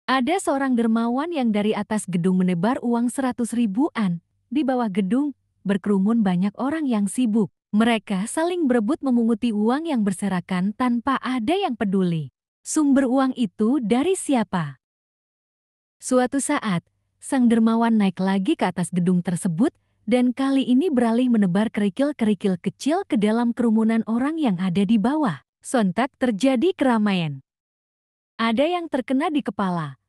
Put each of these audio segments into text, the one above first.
Ada seorang dermawan yang dari atas gedung menebar uang 100 ribuan. Di bawah gedung, berkerumun banyak orang yang sibuk. Mereka saling berebut memunguti uang yang berserakan tanpa ada yang peduli. Sumber uang itu dari siapa? Suatu saat, sang dermawan naik lagi ke atas gedung tersebut dan kali ini beralih menebar kerikil-kerikil kecil ke dalam kerumunan orang yang ada di bawah. Sontak terjadi keramaian. Ada yang terkena di kepala,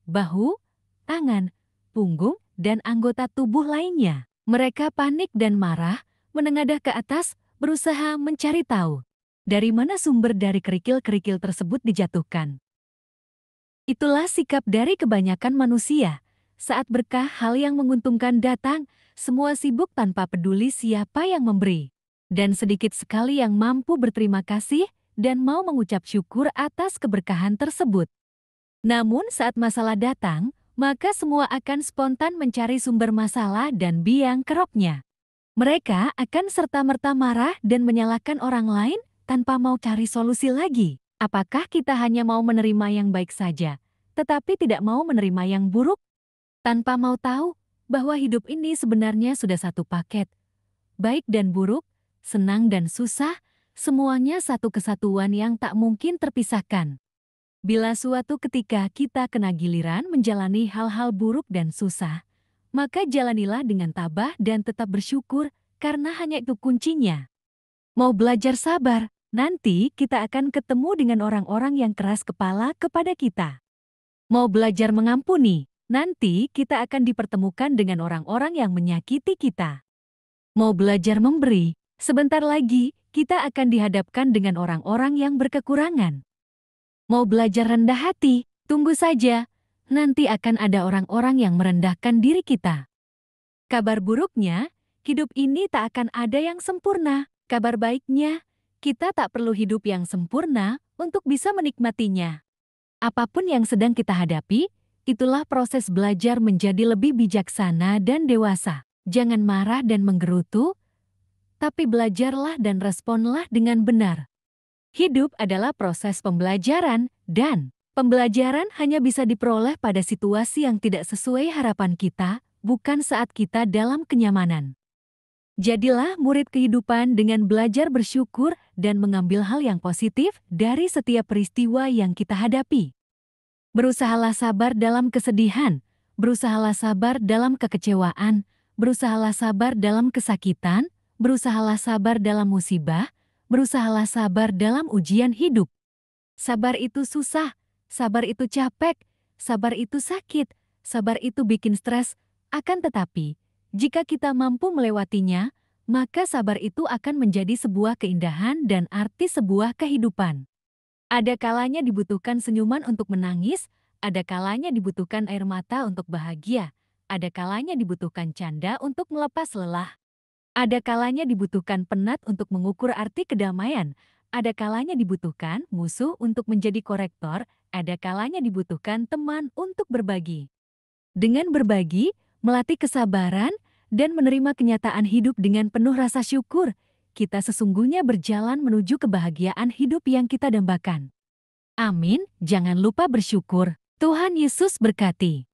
bahu, tangan, punggung, dan anggota tubuh lainnya. Mereka panik dan marah, menengadah ke atas, berusaha mencari tahu dari mana sumber dari kerikil-kerikil tersebut dijatuhkan. Itulah sikap dari kebanyakan manusia. Saat berkah hal yang menguntungkan datang, semua sibuk tanpa peduli siapa yang memberi. Dan sedikit sekali yang mampu berterima kasih dan mau mengucap syukur atas keberkahan tersebut. Namun saat masalah datang, maka semua akan spontan mencari sumber masalah dan biang keroknya. Mereka akan serta-merta marah dan menyalahkan orang lain tanpa mau cari solusi lagi. Apakah kita hanya mau menerima yang baik saja, tetapi tidak mau menerima yang buruk? Tanpa mau tahu bahwa hidup ini sebenarnya sudah satu paket. Baik dan buruk, senang dan susah, semuanya satu kesatuan yang tak mungkin terpisahkan. Bila suatu ketika kita kena giliran menjalani hal-hal buruk dan susah, maka jalanilah dengan tabah dan tetap bersyukur karena hanya itu kuncinya. Mau belajar sabar, nanti kita akan ketemu dengan orang-orang yang keras kepala kepada kita. Mau belajar mengampuni, nanti kita akan dipertemukan dengan orang-orang yang menyakiti kita. Mau belajar memberi, sebentar lagi kita akan dihadapkan dengan orang-orang yang berkekurangan. Mau belajar rendah hati, tunggu saja, nanti akan ada orang-orang yang merendahkan diri kita. Kabar buruknya, hidup ini tak akan ada yang sempurna. Kabar baiknya, kita tak perlu hidup yang sempurna untuk bisa menikmatinya. Apapun yang sedang kita hadapi, itulah proses belajar menjadi lebih bijaksana dan dewasa. Jangan marah dan menggerutu, tapi belajarlah dan responlah dengan benar. Hidup adalah proses pembelajaran, dan pembelajaran hanya bisa diperoleh pada situasi yang tidak sesuai harapan kita, bukan saat kita dalam kenyamanan. Jadilah murid kehidupan dengan belajar bersyukur dan mengambil hal yang positif dari setiap peristiwa yang kita hadapi. Berusahalah sabar dalam kesedihan, berusahalah sabar dalam kekecewaan, berusahalah sabar dalam kesakitan, berusahalah sabar dalam musibah, berusahalah sabar dalam ujian hidup. Sabar itu susah, sabar itu capek, sabar itu sakit, sabar itu bikin stres. Akan tetapi, jika kita mampu melewatinya, maka sabar itu akan menjadi sebuah keindahan dan arti sebuah kehidupan. Ada kalanya dibutuhkan senyuman untuk menangis, ada kalanya dibutuhkan air mata untuk bahagia, ada kalanya dibutuhkan canda untuk melepas lelah. Ada kalanya dibutuhkan penat untuk mengukur arti kedamaian, ada kalanya dibutuhkan musuh untuk menjadi korektor, ada kalanya dibutuhkan teman untuk berbagi. Dengan berbagi, melatih kesabaran, dan menerima kenyataan hidup dengan penuh rasa syukur, kita sesungguhnya berjalan menuju kebahagiaan hidup yang kita dambakan. Amin, jangan lupa bersyukur. Tuhan Yesus berkati.